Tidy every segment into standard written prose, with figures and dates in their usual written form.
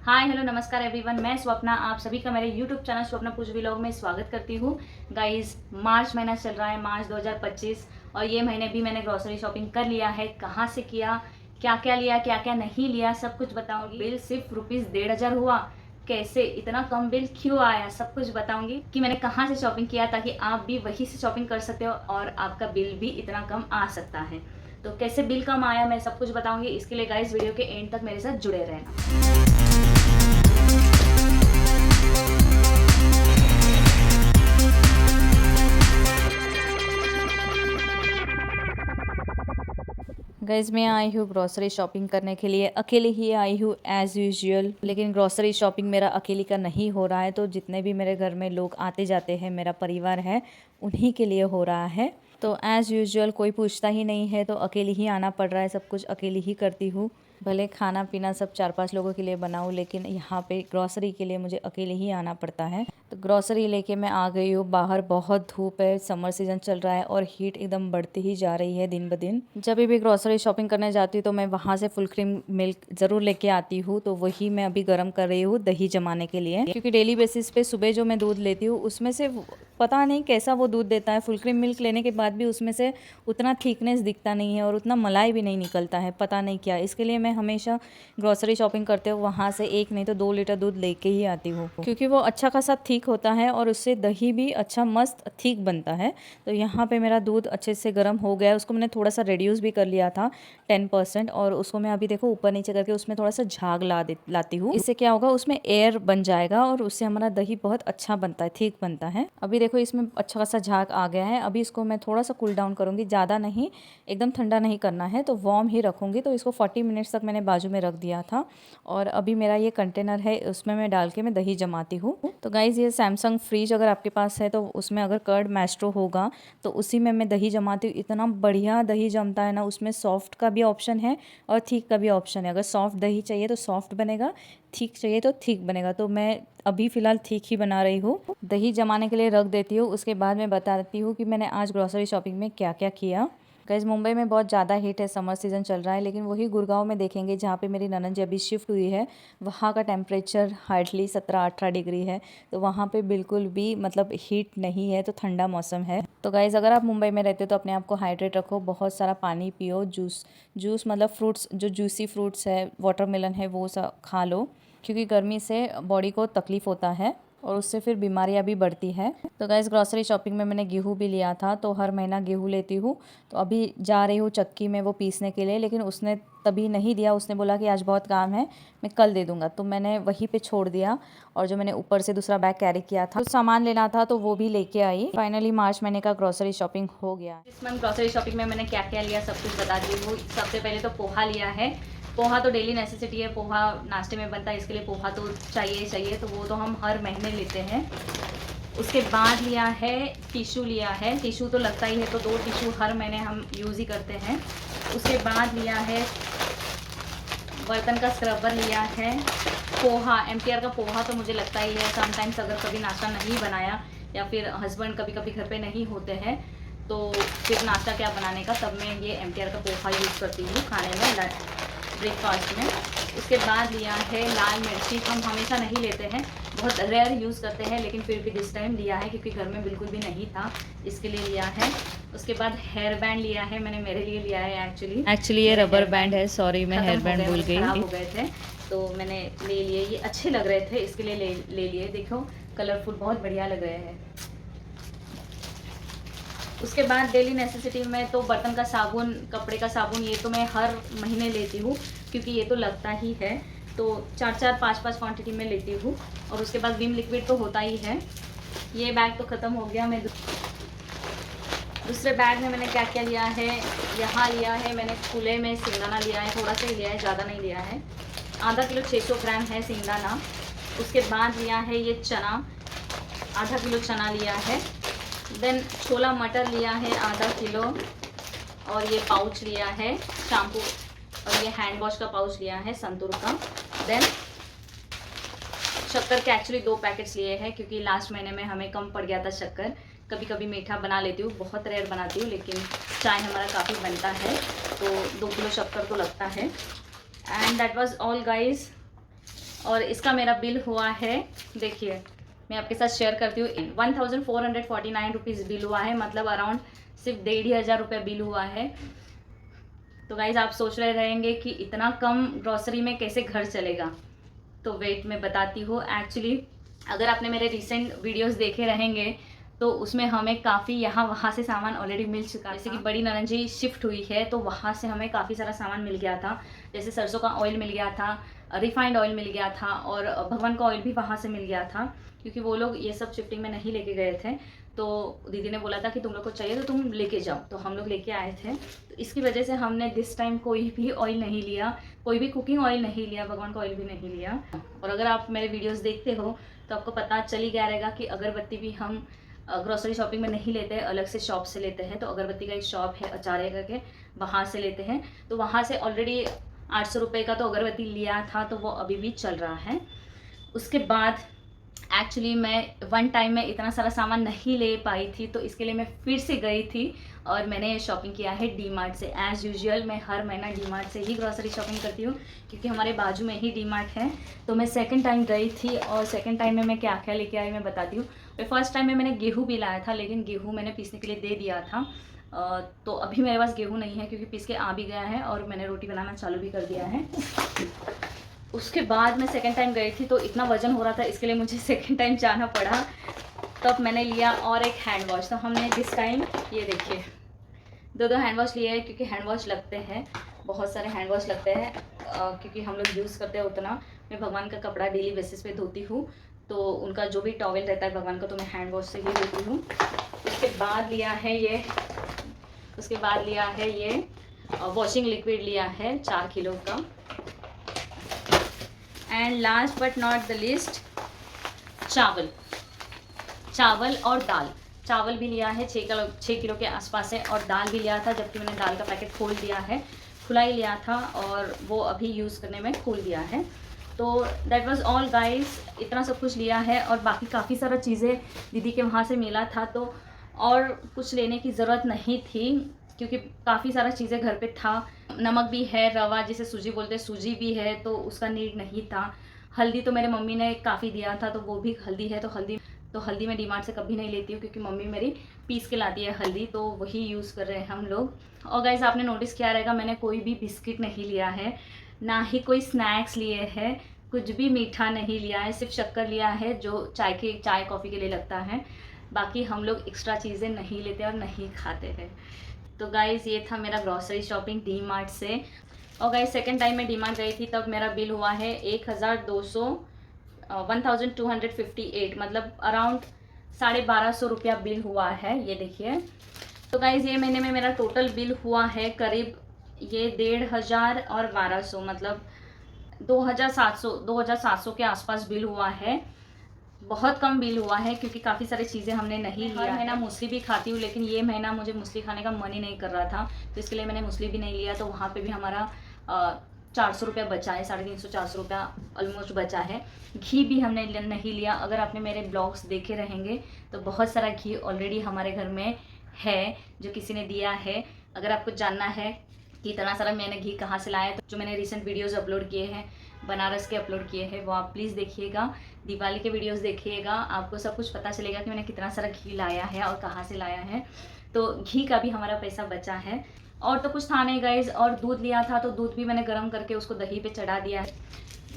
Hi hello नमस्कार everyone, मैं स्वप्ना आप सभी का मेरे यूट्यूब चैनल स्वप्ना कुछ व्लॉग में स्वागत करती हूँ। गाइस, मार्च महीना चल रहा है, मार्च 2025, और ये महीने भी मैंने ग्रोसरी शॉपिंग कर लिया है। कहाँ से किया, क्या क्या लिया, क्या क्या नहीं लिया, सब कुछ बताऊंगी। बिल सिर्फ ₹1,500 हुआ। कैसे इतना कम बिल क्यों आया, सब कुछ बताऊंगी कि मैंने कहाँ से शॉपिंग किया, ताकि आप भी वहीं से शॉपिंग कर सकते हो और आपका बिल भी इतना कम आ सकता है। तो कैसे बिल कम आया मैं सब कुछ बताऊंगी। इसके लिए गाइस वीडियो के एंड तक मेरे साथ जुड़े रहना। गाइज़, मैं आई हूँ ग्रॉसरी शॉपिंग करने के लिए। अकेले ही आई हूँ एज़ यूजुअल, लेकिन ग्रॉसरी शॉपिंग मेरा अकेले का नहीं हो रहा है। तो जितने भी मेरे घर में लोग आते जाते हैं, मेरा परिवार है, उन्हीं के लिए हो रहा है। तो एज़ यूजुअल कोई पूछता ही नहीं है, तो अकेले ही आना पड़ रहा है। सब कुछ अकेले ही करती हूँ। भले खाना पीना सब 4-5 लोगों के लिए बनाऊँ, लेकिन यहाँ पे ग्रॉसरी के लिए मुझे अकेले ही आना पड़ता है। तो ग्रॉसरी लेके मैं आ गई हूँ। बाहर बहुत धूप है, समर सीजन चल रहा है और हीट एकदम बढ़ती ही जा रही है दिन ब दिन। जब भी ग्रॉसरी शॉपिंग करने जाती हूँ तो मैं वहाँ से फुल क्रीम मिल्क ज़रूर लेके आती हूँ। तो वही मैं अभी गर्म कर रही हूँ दही जमाने के लिए, क्योंकि डेली बेसिस पे सुबह जो मैं दूध लेती हूँ उसमें से पता नहीं कैसा वो दूध देता है। फुल क्रीम मिल्क लेने के बाद भी उसमें से उतना थिकनेस दिखता नहीं है और उतना मलाई भी नहीं निकलता है, पता नहीं क्या। इसके लिए मैं हमेशा ग्रॉसरी शॉपिंग करते हुए वहाँ से 1 नहीं तो 2 लीटर दूध लेके ही आती हूँ, क्योंकि वो अच्छा खासा थिक होता है और उससे दही भी अच्छा मस्त थिक बनता है। तो यहाँ पे मेरा दूध अच्छे से गर्म हो गया है। उसको मैंने थोड़ा सा रिड्यूस भी कर लिया था 10%, और उसको मैं अभी देखो ऊपर नीचे करके उसमें थोड़ा सा झाग लाती हूँ। इससे क्या होगा, उसमें एयर बन जाएगा और उससे हमारा दही बहुत अच्छा बनता है, थिक बनता है। अभी देखो इसमें अच्छा खासा झाग आ गया है। अभी इसको मैं थोड़ा सा कूल डाउन करूँगी, ज़्यादा नहीं, एकदम ठंडा नहीं करना है, तो वार्म ही रखूँगी। तो इसको 40 मिनट्स तक मैंने बाजू में रख दिया था, और अभी मेरा ये कंटेनर है, उसमें मैं डाल के मैं दही जमाती हूँ। तो गाइज़, ये सैमसंग फ्रिज अगर आपके पास है तो उसमें अगर कर्ड मैस्ट्रो होगा तो उसी में मैं दही जमाती हूँ। इतना बढ़िया दही जमता है ना। उसमें सॉफ्ट का भी ऑप्शन है और थिक का भी ऑप्शन है। अगर सॉफ्ट दही चाहिए तो सॉफ्ट बनेगा, थिक चाहिए तो थिक बनेगा। तो मैं अभी फ़िलहाल थिक ही बना रही हूँ। दही जमाने के लिए रख देती हूँ। उसके बाद मैं बताती हूँ कि मैंने आज ग्रॉसरी शॉपिंग में क्या क्या किया। गाइस, मुंबई में बहुत ज़्यादा हीट है, समर सीज़न चल रहा है, लेकिन वही गुड़गांव में देखेंगे जहाँ पे मेरी ननद जी अभी शिफ्ट हुई है, वहाँ का टेम्परेचर हार्डली 17-18 डिग्री है। तो वहाँ पे बिल्कुल भी मतलब हीट नहीं है, तो ठंडा मौसम है। तो गाइस, अगर आप मुंबई में रहते हो तो अपने आप को हाइड्रेट रखो, बहुत सारा पानी पियो, जूस मतलब फ्रूट्स, जो जूसी फ्रूट्स है, वाटरमेलन है, वो सब खा लो, क्योंकि गर्मी से बॉडी को तकलीफ़ होता है और उससे फिर बीमारियां भी बढ़ती है। तो गाइस, ग्रॉसरी शॉपिंग में मैंने गेहूं भी लिया था, तो हर महीना गेहूं लेती हूँ। तो अभी जा रही हूँ चक्की में वो पीसने के लिए, लेकिन उसने तभी नहीं दिया। उसने बोला कि आज बहुत काम है, मैं कल दे दूँगा। तो मैंने वहीं पे छोड़ दिया, और जो मैंने ऊपर से दूसरा बैग कैरी किया था, कुछ सामान लेना था तो वो भी लेके आई। फाइनली मार्च महीने का ग्रॉसरी शॉपिंग हो गया। इस मंथ ग्रॉसरी शॉपिंग में मैंने क्या क्या लिया सब कुछ बता दी हूँ। सबसे पहले तो पोहा लिया है। पोहा तो डेली नेसेसिटी है, पोहा नाश्ते में बनता है, इसके लिए पोहा तो चाहिए, तो वो तो हम हर महीने लेते हैं। उसके बाद लिया है टिशू लिया है। टिशू तो लगता ही है, तो 2 टिशू हर महीने हम यूज़ ही करते हैं। उसके बाद लिया है बर्तन का स्क्रबर लिया है। पोहा, MTR का पोहा तो मुझे लगता ही है। समटाइम्स अगर कभी नाश्ता नहीं बनाया या फिर हस्बैंड कभी कभी घर पे नहीं होते हैं, तो फिर नाश्ता क्या बनाने का, तब मैं ये MTR का पोहा यूज़ करती हूँ खाने में, ब्रेकफास्ट में। उसके बाद लिया है लाल मिर्ची। हम हमेशा नहीं लेते हैं, बहुत रेयर यूज़ करते हैं, लेकिन फिर भी दिस टाइम लिया है क्योंकि घर में बिल्कुल भी नहीं था, इसके लिए लिया है। उसके बाद हेयर बैंड लिया है, मैंने मेरे लिए लिया है। एक्चुअली ये रबर बैंड है, सॉरी मैं हेयर बैंड भूल गई, खराब हो गए थे, तो मैंने ले लिए। ये अच्छे लग रहे थे, इसके लिए ले लिए। देखो कलरफुल, बहुत बढ़िया लग रहे हैं। उसके बाद डेली नेसेसिटी में तो बर्तन का साबुन, कपड़े का साबुन, ये तो मैं हर महीने लेती हूँ, क्योंकि ये तो लगता ही है। तो 4-4, 5-5 क्वांटिटी में लेती हूँ। और उसके बाद विम लिक्विड तो होता ही है। ये बैग तो ख़त्म हो गया। मैं दूसरे बैग में मैंने क्या क्या लिया है, यहाँ लिया है मैंने खुले में सिंगदाना लिया है, थोड़ा सा ही लिया है, ज़्यादा नहीं लिया है। आधा किलो 600 ग्राम है सिंगदाना। उसके बाद लिया है ये चना, आधा किलो चना लिया है। देन छोला मटर लिया है आधा किलो, और ये पाउच लिया है शैम्पू, और ये हैंड वॉश का पाउच लिया है संतूर का। देन शक्कर के एक्चुअली 2 पैकेट्स लिए हैं, क्योंकि लास्ट महीने में हमें कम पड़ गया था शक्कर। कभी कभी मीठा बना लेती हूँ, बहुत रेयर बनाती हूँ, लेकिन चाय हमारा काफ़ी बनता है, तो 2 किलो शक्कर तो लगता है। And that was all guys. और इसका मेरा बिल हुआ है, देखिए मैं आपके साथ शेयर करती हूँ, 1449 रुपीज़ बिल हुआ है, मतलब अराउंड सिर्फ 1500 रुपये बिल हुआ है। तो गाइज आप सोच रहे रहेंगे कि इतना कम ग्रॉसरी में कैसे घर चलेगा, तो वेट मैं बताती हूँ। एक्चुअली अगर आपने मेरे रिसेंट वीडियोस देखे रहेंगे तो उसमें हमें काफ़ी यहाँ वहाँ से सामान ऑलरेडी मिल चुका है। जैसे कि बड़ी ननंद जी शिफ्ट हुई है तो वहाँ से हमें काफ़ी सारा सामान मिल गया था, जैसे सरसों का ऑयल मिल गया था, रिफाइंड ऑयल मिल गया था, और भगवान का ऑयल भी वहाँ से मिल गया था, क्योंकि वो लोग ये सब शिफ्टिंग में नहीं लेके गए थे। तो दीदी ने बोला था कि तुम लोग को चाहिए तो तुम लेके जाओ, तो हम लोग लेके आए थे। तो इसकी वजह से हमने दिस टाइम कोई भी ऑयल नहीं लिया, कोई भी कुकिंग ऑयल नहीं लिया, भगवान का ऑयल भी नहीं लिया। और अगर आप मेरे वीडियोस देखते हो तो आपको पता चल ही गया रहेगा कि अगरबत्ती भी हम ग्रोसरी शॉपिंग में नहीं लेते हैं, अलग से शॉप से लेते हैं। तो अगरबत्ती का एक शॉप है आचार्य करके, वहाँ से लेते हैं। तो वहाँ से ऑलरेडी 800 रुपये का तो अगरबत्ती लिया था, तो वो अभी भी चल रहा है। उसके बाद एक्चुअली मैं वन टाइम में इतना सारा सामान नहीं ले पाई थी, तो इसके लिए मैं फिर से गई थी और मैंने शॉपिंग किया है डी मार्ट से। एज़ यूजुअल मैं हर महीना डी मार्ट से ही ग्रॉसरी शॉपिंग करती हूँ, क्योंकि हमारे बाजू में ही डी मार्ट है। तो मैं सेकंड टाइम गई थी, और सेकंड टाइम में मैं क्या क्या लेके आई मैं बताती हूँ। फर्स्ट टाइम में मैंने गेहूँ भी लाया था, लेकिन गेहूँ मैंने पीसने के लिए दे दिया था। तो अभी मेरे पास गेहूँ नहीं है, क्योंकि पीस के आ भी गया है और मैंने रोटी बनाना चालू भी कर दिया है। उसके बाद मैं सेकंड टाइम गई थी, तो इतना वजन हो रहा था, इसके लिए मुझे सेकंड टाइम जाना पड़ा। तब मैंने लिया और एक हैंड वॉश। तो हमने दिस टाइम ये देखिए दो हैंड वॉश लिए हैं, क्योंकि हैंड वॉश लगते हैं, बहुत सारे हैंड वॉश लगते हैं, क्योंकि हम लोग यूज़ करते हैं उतना। मैं भगवान का कपड़ा डेली बेसिस पे धोती हूँ, तो उनका जो भी टॉवल रहता है भगवान का, तो मैं हैंड वॉश से ही धोती हूँ। उसके बाद लिया है ये वॉशिंग लिक्विड लिया है 4 किलो का। And last but not the list, चावल और दाल। चावल भी लिया है 6 किलो के आसपास है, और दाल भी लिया था, जबकि मैंने दाल का पैकेट खोल दिया है, खुला ही लिया था, और वो अभी यूज़ करने में खोल दिया है। तो दैट वाज ऑल गाइस, इतना सब कुछ लिया है। और बाकी काफ़ी सारा चीज़ें दीदी के वहाँ से मिला था, तो और कुछ लेने की ज़रूरत नहीं थी, क्योंकि काफ़ी सारा चीज़ें घर पे था। नमक भी है, रवा जिसे सूजी बोलते हैं, सूजी भी है, तो उसका नीड नहीं था। हल्दी तो मेरे मम्मी ने काफ़ी दिया था, तो वो भी हल्दी है, तो हल्दी मैं डीमार्ट से कभी नहीं लेती हूँ, क्योंकि मम्मी मेरी पीस के लाती है हल्दी, तो वही यूज़ कर रहे हैं हम लोग। और गाइस आपने नोटिस किया रहेगा, मैंने कोई भी बिस्किट नहीं लिया है, ना ही कोई स्नैक्स लिए हैं, कुछ भी मीठा नहीं लिया है, सिर्फ शक्कर लिया है जो चाय कॉफ़ी के लिए लगता है। बाकी हम लोग एक्स्ट्रा चीज़ें नहीं लेते और नहीं खाते हैं। तो गाइज़ ये था मेरा ग्रॉसरी शॉपिंग डी मार्ट से। और गाइज़ सेकेंड टाइम मैं डी मार्ट गई थी, तब मेरा बिल हुआ है 1258, मतलब अराउंड 1250 रुपया बिल हुआ है, ये देखिए। तो गाइज़ ये महीने में मेरा टोटल बिल हुआ है करीब ये 1500 और 1200, मतलब 2700 के आसपास बिल हुआ है। बहुत कम बिल हुआ है, क्योंकि काफ़ी सारी चीज़ें हमने नहीं लिया। हर महीना मूसली भी खाती हूँ, लेकिन ये महीना मुझे मूसली खाने का मन ही नहीं कर रहा था, तो इसके लिए मैंने मूसली भी नहीं लिया। तो वहाँ पे भी हमारा 400 रुपया बचा है, 350-400 रुपया ऑलमोस्ट बचा है। घी भी हमने नहीं लिया। अगर आपने मेरे ब्लॉग्स देखे रहेंगे तो बहुत सारा घी ऑलरेडी हमारे घर में है, जो किसी ने दिया है। अगर आपको जानना है कि इतना सारा मैंने घी कहाँ से लाया, तो जो मैंने रिसेंट वीडियोज़ अपलोड किए हैं, बनारस के अपलोड किए हैं, वो आप प्लीज़ देखिएगा। दिवाली के वीडियोस देखिएगा, आपको सब कुछ पता चलेगा कि मैंने कितना सारा घी लाया है और कहाँ से लाया है। तो घी का भी हमारा पैसा बचा है। और तो कुछ था नहीं गाइज। और दूध लिया था, तो दूध भी मैंने गर्म करके उसको दही पे चढ़ा दिया है।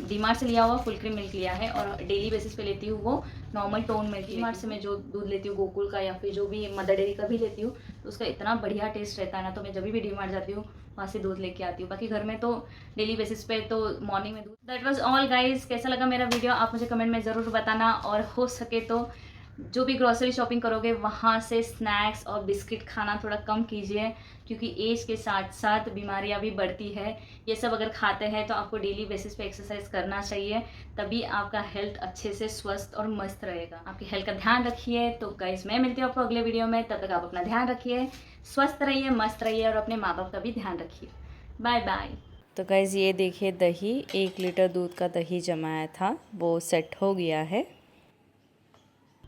डीमार्ट से लिया हुआ फुल क्रीम मिल्क लिया है, और डेली बेसिस पे लेती हूँ वो नॉर्मल टोन मिल्क। डीमार्ट से मैं जो दूध लेती हूँ गोकुल का, या फिर जो भी मदर डेयरी का भी लेती हूँ, तो उसका इतना बढ़िया टेस्ट रहता है ना, तो मैं जब भी डीमार्ट जाती हूँ वहाँ से दूध लेके आती हूँ। बाकी घर में तो डेली बेसिस पे तो मॉर्निंग में दूध। That was all guys. कैसा लगा मेरा वीडियो आप मुझे कमेंट में ज़रूर बताना, और हो सके तो जो भी ग्रॉसरी शॉपिंग करोगे वहाँ से स्नैक्स और बिस्किट खाना थोड़ा कम कीजिए, क्योंकि एज के साथ साथ बीमारियाँ भी बढ़ती है। ये सब अगर खाते हैं तो आपको डेली बेसिस पे एक्सरसाइज करना चाहिए, तभी आपका हेल्थ अच्छे से स्वस्थ और मस्त रहेगा। आपकी हेल्थ का ध्यान रखिए। तो गाइस मैं मिलती हूँ आपको अगले वीडियो में, तब तक आप अपना ध्यान रखिए, स्वस्थ रहिए, मस्त रहिए, और अपने माँ बाप का भी ध्यान रखिए। Bye bye. तो गाइज़ ये देखिए दही, 1 लीटर दूध का दही जमाया था, वो सेट हो गया है।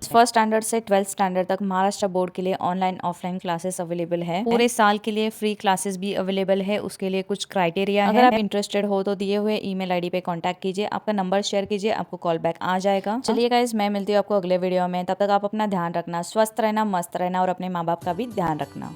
फर्स्ट स्टैंडर्ड से 12th स्टैंडर्ड तक महाराष्ट्र बोर्ड के लिए ऑनलाइन ऑफलाइन क्लासेस अवेलेबल है। पूरे साल के लिए फ्री क्लासेस भी अवेलेबल है। उसके लिए कुछ क्राइटेरिया है। अगर आप इंटरेस्टेड हो तो दिए हुए ईमेल आईडी पे कांटेक्ट कीजिए, आपका नंबर शेयर कीजिए, आपको कॉल बैक आ जाएगा। चलिए गाइस, मैं मिलती हूँ आपको अगले वीडियो में। तब तक आप अपना ध्यान रखना, स्वस्थ रहना, मस्त रहना और अपने माँ बाप का भी ध्यान रखना।